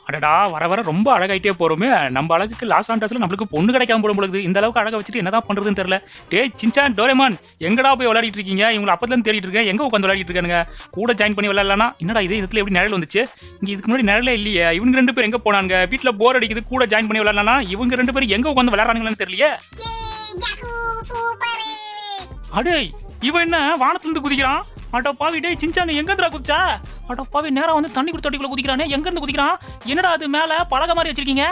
அடடா வர வர ரொம்ப அழகாயிட்டே போறோமே. நம்ம அழகுக்கு லாஸ் ஆண்டஸ்ல நம்மளுக்கு பொண்ணு கிடைக்காம போடும் பொழுது இந்த அளவுக்கு அழகா வச்சுட்டு என்னதான் பண்றதுன்னு தெரியல. டேய் சின்சான் டோரேமான் எங்கடா போய் விளையாடிட்டு இருக்கீங்க? இவங்களை அப்பத்துல இருந்து தேடிட்டு இருக்கேன். எங்க உட்காந்து விளையாடிட்டு இருக்கானுங்க? கூட ஜாயின் பண்ணி விளையாடலாம். என்னடா இது இதுல எப்படி நிழல் வந்துச்சு? இங்க இதுக்கு முன்னாடி நிழலே இல்லையே. இவங்க ரெண்டு பேரும் எங்க போனாங்க? வீட்டுல போர் அடிக்குது கூட ஜாயின் பண்ணி விளையாடலாம். இவங்க ரெண்டு பேரும் எங்க உட்காந்து விளையாடுறாங்கன்னு தெரியலையே. அடே இவன் என்ன வானத்துல இருந்து குதிக்கிறான்? அட பாவி டேய் சின்சான் எங்க இருந்துடா குதிச்சா? அட பாவி நேரா வந்து தண்ணி குடி தொட்டிக்குள்ள குதிக்கிறானே. எங்க இருந்து குதிக்கிறான்? என்னடா அது மேல பலகை மாதிரி வச்சிருக்கீங்க?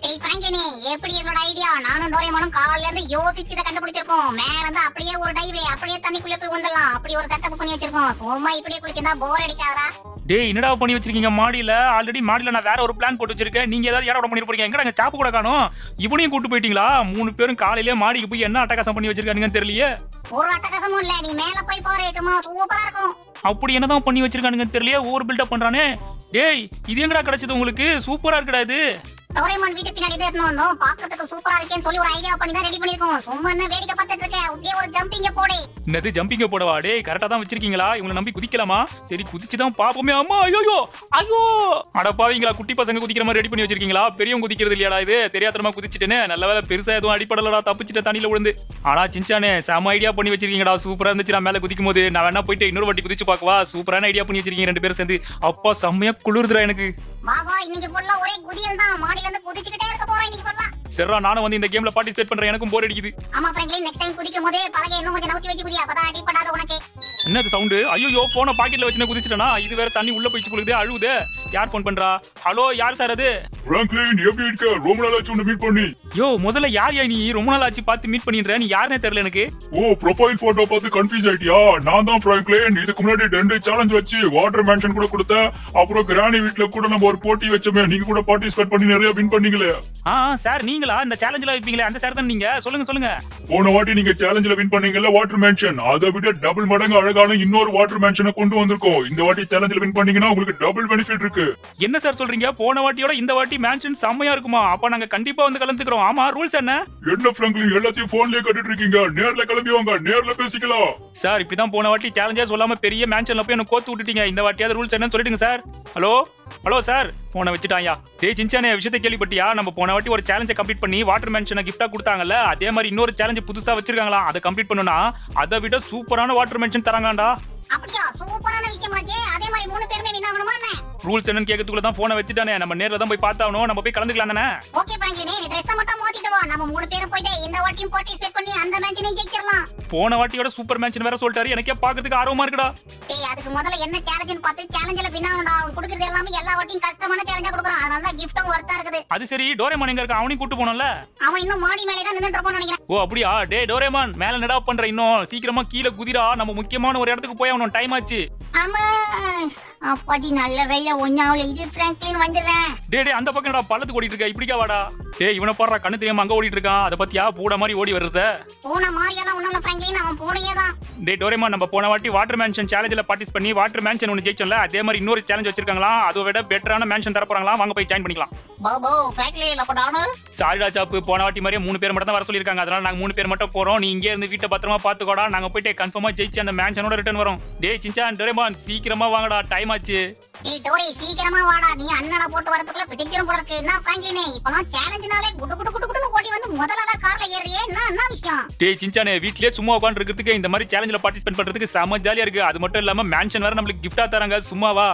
டேய் பிராங்கனே எப்படி என்னோட ஐடியா? நானும் டோரேமானும் காலையில இருந்து யோசிச்சு இத கண்டுபிடிச்சிருக்கோம். மேல இருந்து அப்படியே ஒரு டைவ் அப்படியே தண்ணிக்குள்ள போய் விழுந்தலாம். அப்படி ஒரு செட்டப் பண்ணி வச்சிருக்கோம். சும்மா இப்படியே குளிச்சா போர் அடிக்காதடா. டேய் என்னடா பண்ணி வச்சிருக்கீங்க மாடியில? ஆல்ரெடி மாடியில நான் வேற ஒரு பிளான் போட்டு வச்சிருக்கேன். நீங்க ஏதாவது யாரோட பண்ணி போறீங்க? எங்கடா சாப்பு கூட காணோம்? இவனையும் கூட்டு போயிட்டீங்களா? மூணு பேரும் காலையிலே மாடிக்கு போய் என்ன அட்டகாசம் பண்ணி வச்சிருக்கானுங்கன்னு தெரியலையே. ஒரு அட்டகாசமும் இல்ல. நீ மேல போய் பாரு. சும்மா சூப்பரா இருக்கும். அப்படி என்னதான் பண்ணி வச்சிருக்கானுங்கன்னு தெரியலையே. ஓவர் பில்டப் பண்றானே. டேய் இது எங்கடா கிடைச்சது உங்களுக்கு? சூப்பரா இருக்குடா இது. டோரேமான் வீட்டு பின்னாடி தான் எடுத்து வந்தோம். பாக்கிறதுக்கு சூப்பரா இருக்கேன்னு சொல்லி ஒரு ஐடியா பண்ணி தான் ரெடி பண்ணிருக்கோம். சும்மா என்ன வேடிக்கை பார்த்துட்டு இருக்கேன். அப்படியே ஒரு ஜம்பிங்க போடு. என்னது ஜம்பிங்க போடவா? டேய் கரெக்டா தான் வச்சிருக்கீங்களா? இவங்களை நம்பி குதிக்கலாமா? சரி குதிச்சு தான் பாப்போமே. அம்மா ஐயோ ஐயோ அடப்பாவீங்களா, குட்டி பசங்க குதிக்கிற மாதிரி ரெடி பண்ணி வச்சிருக்கீங்களா? பெரியவங்க குதிக்கிறது இல்லையாடா இது? தெரியாதனமா குதிச்சிட்டேனே. நல்ல வேலை பெருசா எதுவும் அடிப்படலடா, தப்பிச்சிட்ட தண்ணியில விழுந்து. ஆனா சின்சானே செம ஐடியா பண்ணி வச்சிருக்கீங்கடா. சூப்பரா இருந்துச்சு. நான் மேல குதிக்கும் போது நான் வேணா போயிட்டு இன்னொரு வாட்டி குதிச்சு பாக்கவா? சூப்பரான ஐடியா பண்ணி வச்சிருக்கீங்க ரெண்டு பேரும் சேர்ந்து. அப்பா செம்மையா குளிர்துடா எனக்கு. வா வா இன்னைக்கு ஃபுல்லா ஒரே குதியல் தான். மாடியில இருந்து குதிச்சிட்டே இருக்க போறோம் இன்னைக்கு ஃபுல்லா. சரிடா நானும் வந்து இந்த கேம்ல பார்ட்டிசிபேட் பண்றேன். எனக்கும் போர் அடிக்குது. ஆமா ஃப்ரெண்ட்லி நெக்ஸ்ட் டைம் குதிக்கும் போதே பலகை இன்னும் கொஞ்சம் நவுத்தி வச்சு குதி. அப்பதான் அடிபடாத உனக்கு. என்னது சவுண்ட்? ஐயோ போன பாக்கெட்ல வச்சு குதிச்சிட்டனா? இது வேற தண்ணி உள்ள போயிச்சு போகுது. அழுவுது. யார் போன் பண்றா? ஹலோ யார் சார் அது? பிராங்க்லின் எப்படி இருக்க? ரொம்ப நாள் ஆச்சு உன்னை மீட் பண்ணி. யோ முதல்ல யார் நீ? ரொம்ப நாள் ஆச்சு பார்த்து மீட் பண்ணிடுற. நீ யாருனே தெரியல எனக்கு. ஓ ப்ரொஃபைல் போட்டோ பார்த்து கன்ஃபியூஸ் ஆயிட்டியா? நான் தான் பிராங்க்லின். இதுக்கு முன்னாடி 2 சேலஞ்ச் வச்சு வாட்டர் மேன்ஷன் கூட கொடுத்தேன். அப்புறம் கிரானி வீட்ல கூட நம்ம ஒரு போட்டி வச்சோமே. நீங்க கூட பார்ட்டிசிபேட் பண்ணி நிறைய வின் பண்ணீங்களே. சார் நீங்களா இந்த சேலஞ்சில வைப்பீங்களே அந்த சார் தான் நீங்க? சொல்லுங்க சொல்லுங்க. போன வாட்டி நீங்க சேலஞ்சில வின் பண்ணீங்கல்ல வாட்டர் மேன்ஷன், அதை விட டபுள் மடங்கு அழகான இன்னொரு வாட்டர் மேன்ஷனை கொண்டு வந்திருக்கோம். இந்த வாட்டி சேலஞ்சில வின் பண்ணீங்கன்னா உங்களுக்கு டபுள் பெனிஃபிட் இருக்கு. என்ன சார் சொல்றீங்க? போன வாட்டியோட இந்த வாட்டி மேன்ஷன் செம்மையா இருக்குமா? அப்ப நாங்க கண்டிப்பா வந்து கலந்துக்கிறோம். ஆமா ரூல்ஸ் என்ன? என்ன பிராங்க்லின் எல்லாத்தையும் போன்லயே கட்டிட்டு இருக்கீங்க? நேர்ல கிளம்பி வாங்க, நேர்ல பேசிக்கலாம். சார் இப்படிதான் போன வாட்டி சேலஞ்சா சொல்லாம பெரிய மேன்ஷன்ல போய் என்ன கோத்து விட்டுட்டீங்க. இந்த வாட்டியாவது ரூல்ஸ் என்னன்னு சொல்லிடுங்க சார். ஹலோ ஹலோ சார் போன வச்சுட்டாயா? டேய் சின்சானே விஷயத்தை கேள்விப்பட்டியா? நம்ம போன வாட்டி ஒரு சேலஞ்சை கம்ப்ளீட் பண்ணி வாட்டர் மேன்ஷனை கிஃப்டா கொடுத்தாங்கல்ல, அதே மாதிரி இன்னொரு சேலஞ்ச் புதுசா வச்சிருக்காங்களா? அதை கம்ப்ளீட் பண்ணனும்னா அதை விட சூப்பரான வாட்டர் மேன்ஷன் தராங்கடா. அப்படியே சூப்பரான விஷயமாச்சே. அதே மாதிரி 3 பேருமே வின் ஆகணுமா என்ன? ரூல்ஸ் என்னன்னு கேட்கறதுக்குள்ள தான் போனை வச்சுட்டானே. நம்ம நேர்ல தான் போய் பார்த்தாவணும். நம்ம போய் கலந்துக்கலாம் தானே? ஓகே பிராங்க்லின் நீ Dress மட்டும் மாத்திட்டு வா. நம்ம 3 பேரும் போய்ட்டு இந்த வாட்டியும் பார்ட்டிசிபேட் பண்ணி அந்த மேட்சையும் ஜெயிச்சிரலாம். போன வாட்டியோட சூப்பர் மேட்ச் வேற சொல்லிட்டாரு. எனக்கே பாக்கிறதுக்கு ஆர்வமா இருக்குடா. டேய் அதுக்கு முதல்ல என்ன சேலஞ்சுன்னு பார்த்து சேலஞ்சில வின் ஆகணும்டா. அவன் கொடுக்கிறது எல்லாமே எல்லா வாட்டியும் கஷ்டமான சேலஞ்சா கொடுக்குறான். அதனால தான் கிஃப்ட்டும் வர்த்தா இருக்குது. அது சரி டோரேமான் எங்க இருக்க? அவனையும் கூட்டி போனோம்ல. அவன் இன்னும் மாடி மேலே தான் நின்னுட்டு இருப்பான்னு நினைக்கிறேன். ஓ அப்படியா? டேய் டோரேமான் மேல நடா பண்ற. இன்னும் சீக்கிரமா கீழே குதிரா. நம்ம முக்கியமான ஒரு இடத்துக்கு போய் ஆகணும். டைம் ஆச்சு. ஆமா அப்பாடி நல்ல வேலை ஒண்ணாவுல இது பிராங்க்லின் வந்துறேன். டேய் அந்த பக்கம் என்னடா பள்ளத்துக்கு ஓடிட்டு இருக்க? இப்படிக்கா வாடா. டேய் இவனை பாறா கண்ணு தெரியாம அங்க ஓடிட்டு இருக்கான். அத பத்தியா பூட மாதிரி ஓடி வருது. பூனை மாதிரி எல்லாம் ஒண்ணுல பிராங்க்லின் அவன் பூனையே தான். டேய் டோரேமான் நம்ம போன வாட்டி வாட்டர் மேன்ஷன் சேலஞ்சில பார்ட்டிசிபேட் பண்ணி வாட்டர் மேன்ஷன் ஒன்னு ஜெயிச்சோம்ல, அதே மாதிரி இன்னொரு சேலஞ்ச் வச்சிருக்காங்களா? அதை விட பெட்டரான மேன்ஷன் தர போறாங்களா? வாங்க போய் ஜாயின் பண்ணிக்கலாம். பாபோ பிராங்க்லின் அப்ப நானு சாரிடா சாப்பு. போன வாட்டி மாதிரியே 3 பேர் மட்டும் தான் வர சொல்லிருக்காங்க. அதனால நாங்க 3 பேர் மட்டும் போறோம். நீ இங்கே இருந்து வீட்டை பத்திரமா பாத்துக்கோடா. நாங்க போயிட்டு கன்ஃபார்மா ஜெயிச்சு அந்த மேன்ஷனோட ரிட்டர்ன் வரோம். டேய் சின்சான் டோரேமான் சீக்கிரமா வாங்கடா. டைம் ஆச்சு. டேய் டோரி சீக்கிரமா வாடா. நீ அண்ணனை போட்டு வரதுக்குள்ள பிடிச்சிரும் போல இருக்கு. என்ன பிராங்க்லின் இப்பலாம் சேலஞ்ச்னாலே குடு குடு குடு குடுன்னு ஓடி வந்து முதல்ல கார்ல ஏறியே. என்ன விஷயம்? டேய் சின்சானே வீட்லயே சும்மா உட்கார்ந்து இருக்கிறதுக்கு இந்த மாதிரி சேலஞ்சில பார்ட்டிசிபேட் பண்றதுக்கு செம ஜாலியா இருக்கு. அது மட்டும் இல்லாம மேன்ஷன் வேற நம்மளுக்கு கிஃப்டா தராங்க. சும்மாவா?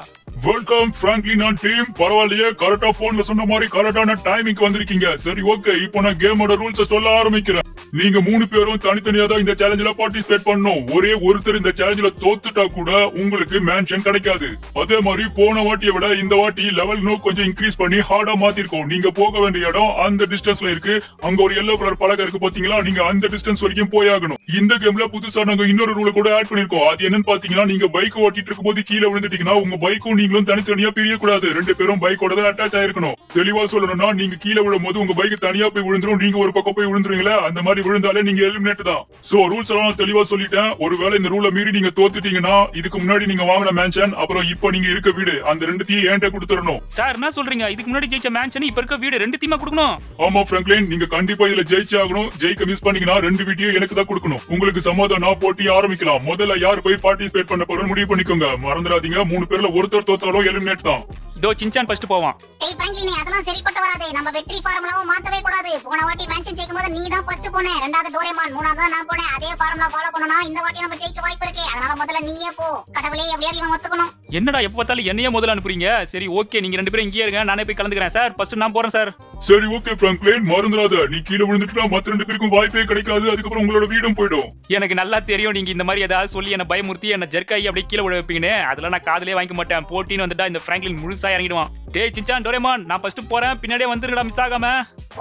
Welcome Franklin and team. பரவாயில்லையே கரெக்டா போன்ல சொன்ன மாதிரி கரெக்டான டைமிங்க்கு வந்திருக்கீங்க. சரி ஓகே இப்போ நான் கேமோட ரூல்ஸ் சொல்ல ஆரம்பிக்கிறேன். நீங்க 3 பேரும் தனித்தனியா தான் இந்த சேலஞ்சில பார்ட்டிசிபேட் பண்ணணும். ஒரே ஒருத்தர் இந்த சேலஞ்சில தோத்துட்டா கூட உங்களுக்கு மேன்ஷன் கிடைக்காது. அதே மாதிரி போன வாட்டியை விட இந்த வாட்டி லெவல் இன்னும் கொஞ்சம் இன்க்ரீஸ் பண்ணி ஹார்டா மாத்திருக்கோம். நீங்க போக வேண்டிய இடம் அந்த டிஸ்டன்ஸ்ல இருக்கு. அங்க ஒரு yellow கலர் பலகை இருக்கு பாத்தீங்களா? நீங்க அந்த டிஸ்டன்ஸ் வரைக்கும் போயாகணும். இந்த கேம்ல புதுசா நாங்க இன்னொரு ரூல கூட ஆட் பண்ணிருக்கோம். அது என்னன்னு பாத்தீங்கன்னா, நீங்க பைக் ஓட்டிட்டு இருக்கும்போது கீழே விழுந்துட்டீங்கன்னா உங்க பைக்கும் நீங்களும் தனித்தனியா பிரியக்கூடாது. 2 பேரும் பைக்கோட தான் அட்டாச் ஆயிருக்கணும். தெளிவா சொல்லணும்னா நீங்க கீழே விழும்போது உங்க பைக் தனியா போய் விழுந்துரும். நீங்க ஒரு பக்கம் போய் விழுந்துருவீங்களா? அந்த மாதிரி விழுந்தாலே நீங்க எலிமினேட் தான். சோ ரூல்ஸ் எல்லாம் தெளிவா சொல்லிட்டேன். ஒருவேளை இந்த ரூலை மீறி நீங்க தோத்துட்டீங்கன்னா இதுக்கு முன்னாடி நீங்க வாங்கின மேன்ஷன் அப்புறம் இப்ப நீங்க இருக்க வீடு அந்த 2த்தையும் என்கிட்ட கொடுத்துடணும். சார் என்ன சொல்றீங்க? இதுக்கு முன்னாடி ஜெயிச்ச மேன்ஷன் இப்ப இருக்க வீடு 2த்தையுமா கொடுக்கணும்? ஆமா பிராங்க்லின் நீங்க கண்டிப்பா இதுல ஜெயிச்சு ஆகணும். ஜெயிக்க மிஸ் பண்ணீங்கன்னா 2 வீடியோ எனக்கு தான் கொடுக்கணும். உங்களுக்கு சமாதான போட்டி ஆரம்பிக்கலாம். முதல்ல யார் போய் பார்ட்டிசிபேட் பண்ண போறோம்னு முடிவு பண்ணிக்கோங்க. மறந்துடாதீங்க 3 பேர்ல ஒருத்தர் தோத்தாலும் எலிமினேட் தான். இதோ சின்சான் ஃபர்ஸ்ட் போவான். டேய் பிராங்க்லின் அதெல்லாம் சரிப்பட்டு வராது. நம்ம வெற்றி ஃபார்முலாவை மாத்தவே கூடாது. போன வாட்டி மேட்ச் ஜெயிக்கும்போது நீ தான் ஃபர்ஸ்ட் போனே, ரெண்டாவது டோரேமான், மூணாவது நான் போனேன். அதே ஃபார்முலா ஃபாலோ பண்ணனும்னா இந்த வாட்டி நம்ம ஜெயிக்க வாய்ப்பு இருக்கு. அதனால முதல்ல நீயே போ. கடவுளே எப்படியாவது இவன் ஒத்துக்கணும். என்னடா எப்ப பார்த்தாலும் என்னையே முதல்ல அனுப்புறீங்க? சரி ஓகே, நீங்க ரெண்டு பேரும் இங்கேயே இருங்க, நானே போய் கலந்துக்கிறேன் சார். ஃபர்ஸ்ட் நான் போறேன் சார். சரி ஓகே பிராங்க்லின், மறந்துடாத, நீ கீழே விழுந்துட்டா மத்த ரெண்டு பேருக்கும் வாய்ப்பே கிடைக்காது. அதுக்கப்புறம் உங்களோட வீடும் போயிடும். எனக்கு நல்லா தெரியும் நீங்க இந்த மாதிரி ஏதாவது சொல்லி என்ன பயமுறுத்தி என்ன ஜெர்க்காயி அப்படியே கீழே விழ வைப்பீங்கன்னு. அதெல்லாம் நான் காதுலயே வாங்கிக்க மாட்டேன். போட்டின்னு வந்துட்டா இந்த பிராங்க்லின் முழுசா இறங்கிடுவான். டேய் சின்சான், டோரேமான், நான் ஃபர்ஸ்ட் போறேன், பின்னாடியே வந்துருடா மிஸ் ஆகாம.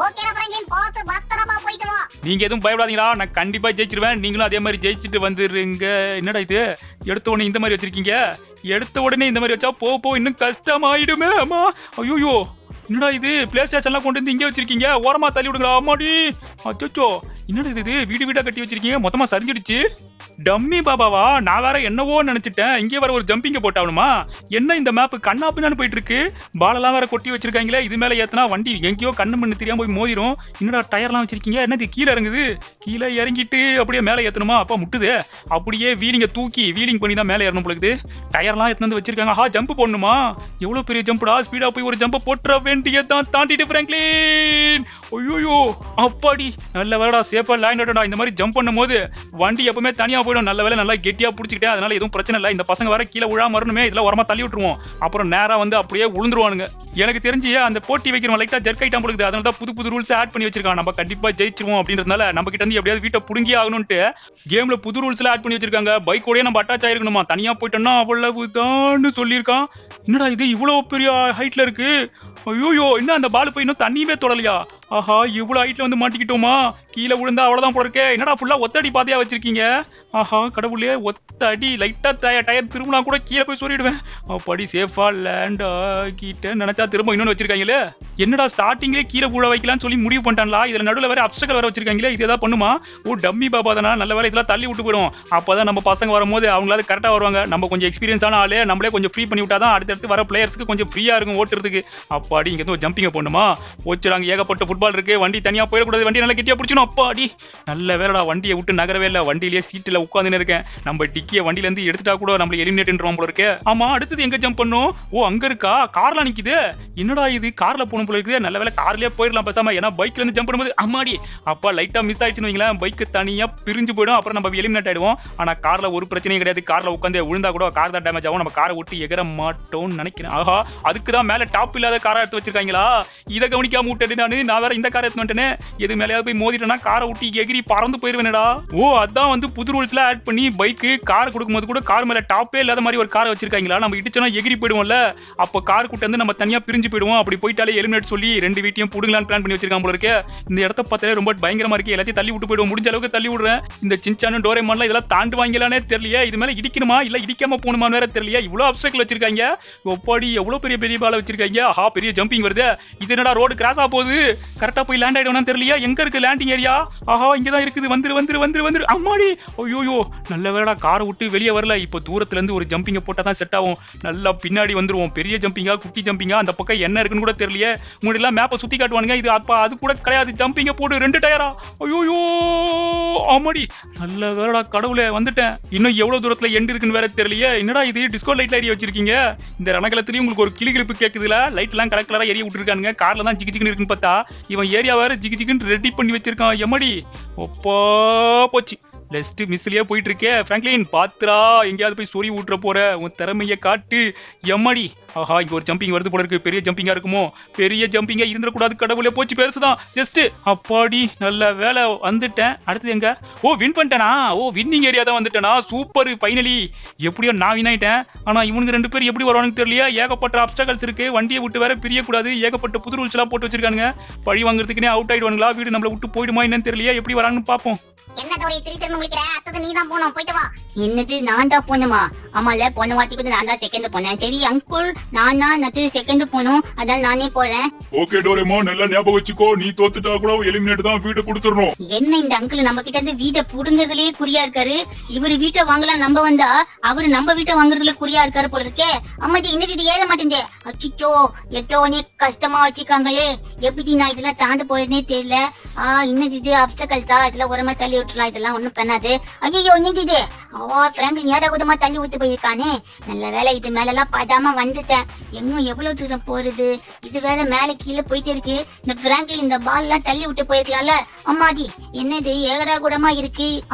ஓகேடா பிராங்க்லின், பார்த்து பத்திரமா போயிட்டு வா. நீங்க எதுவும் பயப்படாதீங்களா, நான் கண்டிப்பா ஜெயிச்சிருவேன். நீங்களும் அதே மாதிரி ஜெயிச்சிட்டு வந்துருங்க. என்னடா இது, எடுத்த உடனே இந்த மாதிரி வச்சிருக்கீங்க? எடுத்த உடனே இந்த மாதிரி வச்சா போ இன்னும் கஷ்டமாயிடுமே. அம்மா ஐயோ, என்னடா இது, பிளே ஸ்டேஷன்லாம் கொண்டு வந்து இங்கே வச்சிருக்கீங்க, ஓரமா தள்ளி விடுங்களா. அம்மாடி அச்சோ, என்னடா இது, வீடு வீடா கட்டி வச்சிருக்கீங்க, மொத்தமா சரிஞ்சிடுச்சு. டம்மி பாபாவா, நான் வேற என்னவோ நினைச்சிட்டேன். இங்கே வேற ஒரு ஜம்பிங்க போட்டாவணுமா? என்ன இந்த மேப் கண்ணாப்பின்னு போயிட்டு இருக்கு. பாலெல்லாம் வேற கொட்டி வச்சிருக்காங்களே. இது மேல ஏத்தனா வண்டி எங்கேயோ கண்ணு மண்ணு தெரியாம போய் மோதிரும். என்னடா டயர்லாம் வச்சிருக்கீங்க, என்னது கீழே இறங்குது. கீழே இறங்கிட்டு அப்படியே மேலே ஏத்தணுமா? அப்பா முட்டுது. அப்படியே வீலிங்க தூக்கி வீலிங் பண்ணி தான் மேலே ஏறணும் போலுக்குது. டயர்லாம் எடுத்து வந்து வச்சிருக்காங்க. ஆஹா, ஜம்ப் போடணுமா? எவ்வளவு பெரிய ஜம்ப்டா. ஸ்பீடா போய் ஒரு ஜம்ப் போட்டுற வேண்டியதான். தாண்டிட்டு பிராங்க்லின். ஐயோ அப்பாடி, நல்ல வேலைடா, சேஃபா லேண்ட் ஆயிட்டா. இந்த மாதிரி ஜம்ப் பண்ணும் போது வண்டி எப்பவுமே தனியா போயிடும். நல்ல வேலை, நல்லா கெட்டியா பிடிச்சிக்கிட்டேன். அதனால எதுவும் பிரச்சனை இல்லை. இந்த பசங்க வேற கீழே விழாம வரணுமே, இதெல்லாம் உரமா தள்ளி விட்டுருவோம். அப்புறம் நேரா வந்து அப்படியே உளுந்துருவானுங்க. எனக்கு தெரிஞ்சு அந்த போட்டி வைக்கிறோம் லைட்டா ஜெர்க் ஐட்டம் போடுது. அதனால தான் புது ரூல்ஸ் ஆட் பண்ணி வச்சிருக்காங்க. நம்ம கண்டிப்பா ஜெயிச்சிருவோம் அப்படின்றதுனால நம்ம கிட்ட இருந்து எப்படியாவது வீட்டை புடுங்கி ஆகணும்ட்டு கேம்ல புது ரூல்ஸ்ல ஆட் பண்ணி வச்சிருக்காங்க. பைக்கோடய நம்ம அட்டாச் ஆயிருக்கணுமா, தனியா போயிட்டோம்னா அவ்வளவுதான் சொல்லியிருக்கான். என்னடா இது இவ்வளவு பெரிய ஹைட்ல இருக்கு. ஐயோ, என்ன அந்த பால் போய் இன்னும் தண்ணியவே தொடலையா? ஆஹா, இவ்வளவு ஹைட்ல வந்து மாட்டிக்கிட்டோமா? கீழே விழுந்தா அவ்வளவுதான் போல இருக்கே. என்னடா ஃபுல்லா ஒத்தடி பாதையா வச்சிருக்கீங்க? ஆஹா கடவுளே, ஒத்தடி லைட்டா டயர் திரும்பினா கூட கீழே போய் சொல்லிடுவேன். அப்படி சேஃபா லேண்ட் ஆகிட்ட நினைச்சா திரும்ப இன்னொன்னு வச்சிருக்காங்களே. என்னடா ஸ்டார்டிங்லேயே கீழே விழ வைக்கலாம்னு சொல்லி முடிவு பண்ணிட்டாங்களா? இதுல நடுவில் வேற அப்சக்கல் வேற வச்சிருக்காங்களே. இது ஏதாவது பண்ணுமா? ஓ டம்மி பாபா தானா, நல்ல வேலை இதெல்லாம் தள்ளி விட்டு போயிடும். அப்பதான் நம்ம பசங்க வரும்போது அவங்களால கரெக்டா வருவாங்க. நம்ம கொஞ்சம் எக்ஸ்பீரியன்ஸான ஆளே நம்மளே கொஞ்சம் ஃப்ரீ பண்ணி விட்டாதான் அடுத்தடுத்து வர பிளேயர்ஸ்க்கு கொஞ்சம் ஃப்ரீயா இருக்கும் ஓட்டுறதுக்கு. அப்பாடி, இங்க எதுவும் ஜம்பிங்க போடணுமா? போச்சுறாங்க, ஏகப்பட்ட ஃபுட்பால் இருக்கு. வண்டி தனியா போயிடக்கூடாது, வண்டி நல்லா கெட்டியா பிடிச்சணும். அப்பாடி, நல்ல வேலைடா, வண்டியை விட்டு நகரவே இல்லை. வண்டியிலேயே சீட்டில் உட்காந்துன்னு இருக்கேன். நம்ம டிக்கியை வண்டியில இருந்து எடுத்துட்டா கூட நம்மள எலிமினேட்ன்றோம் போல இருக்கு. ஆமா, அடுத்தது எங்க ஜம்ப் பண்ணும்? ஓ அங்க இருக்கா, கார்ல நிக்குது. என்னடா இது, கார்ல போகணும் போல இருக்குது. நல்ல வேலை கார்லயே போயிடலாம் பேசாம. ஏன்னா பைக்ல இருந்து ஜம்ப் பண்ணும்போது அம்மாடி அப்பா லைட்டா மிஸ் ஆயிடுச்சுன்னு வைங்களேன், பைக் தனியா பிரிஞ்சு போயிடும். அப்புறம் நம்ம எலிமினேட் ஆயிடுவோம். ஆனா கார்ல ஒரு பிரச்சனையும் கிடையாது. கார்ல உட்காந்து விழுந்தா கூட கார் தான் டேமேஜ் ஆகும். நம்ம காரை விட்டு எகர மாட்டோம்னு நினைக்கிறேன். ஆஹா, அதுக்கு தான் மேல டாப் இல்லாத காரை எடுத்து வச்சிருக்காங்களா? இதை கவனிக்காம விட்டுட்டு நான் வேற இந்த காரை எடுத்து வந்துட்டேனே. எது மேலேயாவது போய் மோதிட்டேன்னா காரை விட்டு எகிரி பறந்து போயிருவேனடா. ஓ அதான் வந்து புது ரூல்ஸ்ல ஆட் பண்ணி பைக்கு கார் கொடுக்கும்போது கூட கார் மேல டாப்பே இல்லாத மாதிரி ஒரு காரை வச்சிருக்காங்களா? நம்ம இடிச்சோன்னா எகிரி போயிடுவோம்ல. அப்போ கார் கூட்ட வந்து நம்ம தனியா பிரிஞ்சு போயிடுவோம். அப்படி போயிட்டாலே எலிமினேட் சொல்லி ரெண்டு வீட்டையும் புடுங்கலான்னு பிளான் பண்ணி வச்சிருக்காங்க போல இருக்கு. இந்த இடத்த பார்த்தாலே ரொம்ப பயங்கரமா இருக்கு. எல்லாத்தையும் தள்ளி விட்டு போயிடுவோம். முடிஞ்ச அளவுக்கு தள்ளி விடுறேன். இந்த சின்சானும் டோரேமான்லாம் இதெல்லாம் தாண்டுவாங்களானே தெரியலையே. இது மேல இடிக்கணுமா இல்ல இடிக்காம போகணுமான்னு வேற தெரியலையே. இவ்வளவு அப்செக்ட்ல வச்சிருக்காங்க. ஒப்பாடி எவ்வளவு பெரிய பெரிய பால வச்சிருக்காங்க. ஆஹா, பெரிய ஜம்பிங் வருது. இது என்னடா ரோடு கிராஸ் ஆக போகுது. கரெக்டா போய் லேண்ட் ஆயிடும்னு தெரியலையா? எங்க இருக்கு லேண்டிங் ஏரியா? ஆஹா, இங்கதான் இருக்குது. வந்துரு அம்மாடி. ஐயோ, நல்ல வேடா காரை விட்டு வெளியே வரல. இப்போ தூரத்துல இருந்து ஒரு ஜம்பிங்க போட்டா தான் செட் ஆகும். நல்லா பின்னாடி வந்துருவோம். பெரிய ஜம்பிங்கா குட்டி ஜம்பிங்கா, அந்த பக்கம் என்ன இருக்குன்னு கூட தெரியலையே. முன்னாடி எல்லாம் மேப்பை சுத்தி காட்டுவானுங்க. இது அப்ப அது கூட கிடையாது. ஜம்பிங்க போடு, 2 டயரா. ஐயோ ஆமாடி, நல்ல வேடா கடவுளே, வந்துட்டேன். இன்னும் எவ்வளவு தூரத்துல எண்ட் இருக்குன்னு வேற தெரியலையே. என்னடா இது டிஸ்கோ லைட் ஏரியா வச்சிருக்கீங்க? இந்த ரணகலத்திலயும் உங்களுக்கு ஒரு கிளிகிழிப்பு கேக்குதுல. லைட் எல்லாம் கலர் கலரா எரிய விட்டுருக்கானுங்க. கார்ல தான் ஜிகி ஜிகின்னு இருக்குன்னு பார்த்தா இவன் ஏரியா வேற ஜிகி ஜிகின்னு ரெடி பண்ணி வச்சிருக்கான். எம்மடி ஒப்பா போச்சு. லெஸ்ட் மிஸ்லயே போயிட்டு இருக்கே. பிராங்க்லின் பாத்துரா, எங்கேயாவது போய் சொறி ஊட்டுற போற, உன் திறமைய காட்டு. எம்மடி. ஆஹா, இங்க ஒரு ஜம்பிங் வருது போல இருக்கு. பெரிய ஜம்பிங்கா இருக்குமோ? பெரிய ஜம்பிங்கா இருந்துடக்கூடாது கடவுளே. போச்சு, பெருசுதான். ஜஸ்ட் அப்பாடி, நல்ல வேலை, வந்துட்டேன். அடுத்தது எங்க? ஓ வின் பண்ணிட்டேனா? ஓ வின்னிங் ஏரியா தான் வந்துட்டேனா? Super, finally. எப்படியோ நான் வின் ஆயிட்டேன். ஆனா இவனுக்கு 2 பேர் எப்படி வருவானுன்னு தெரியலையா. ஏகப்பட்ட அப்ஸ்டக்கல்ஸ் இருக்கு. வண்டியை விட்டு வேற பிரியக்கூடாது. ஏகப்பட்ட புது ரூல்ஸ் எல்லாம் போட்டு வச்சிருக்காங்க. பழி வாங்குறதுக்குனே அவுட் ஆயிடுவானுங்களா? வீடு நம்மளை விட்டு போயிடுமா என்னன்னு தெரியலையா. எப்படி வராங்கன்னு பாப்போம். என்ன தோரி திருத்திட்டு முடிக்கிற? அடுத்தது நீ தான் போணும், போயிட்டு வா. என்னது நான் தான் போனுமா? ஆமால, போன வாட்டி கூட நான் தான் செகண்ட் போனேன். சரி அங்குள், நான் தான் செகண்ட் போனும், அதான் நானே போறேன். ஓகே டோரேமான், நல்லா ஞாபகம் வச்சுக்கோ. நீ தோத்துட்டா கூட எலிமினேட் தான், வீட்டை கொடுத்துறணும். என்ன இந்த அங்கிள் நம்ம கிட்ட இருந்து வீட்டை புடுங்கிறதுலயே குறியா இருக்காரு. இவரு வீட்டை வாங்கலாம் நம்ம வந்தா அவரு நம்ம வீட்டை வாங்குறதுல குறியா இருக்காரு போல இருக்கே. அம்மாட்டி இன்னும் இது ஏற மாட்டேங்குது. அச்சிச்சோ, எத்தோனே கஷ்டமா வச்சுக்காங்களே. எப்படி நான் இதெல்லாம் தாண்டு போறதுனே தெரியல. இன்னும் இது அப்சக்கல்ஸா, இதெல்லாம் உரமா தள்ளி விட்டுலாம். இதெல்லாம் ஒண்ணும் பண்ணாது. ஐயோ, இன்னும் இது பிராங்க்லின் ஏதாவது தள்ளி விட்டு போயிருக்கானே. நல்ல வேலை இது மேல எல்லாம் படாம வந்துட்டேன். எங்கும் எவ்வளவு தூரம் போறது, இது வேற மேல கீழே போயிட்டு இருக்கு. இந்த பிராங்கில் இந்த பால் எல்லாம் தள்ளி விட்டு போயிருக்கலாம்ல. அம்மாடி என்னது ஏகடா கூடமா இருக்கு.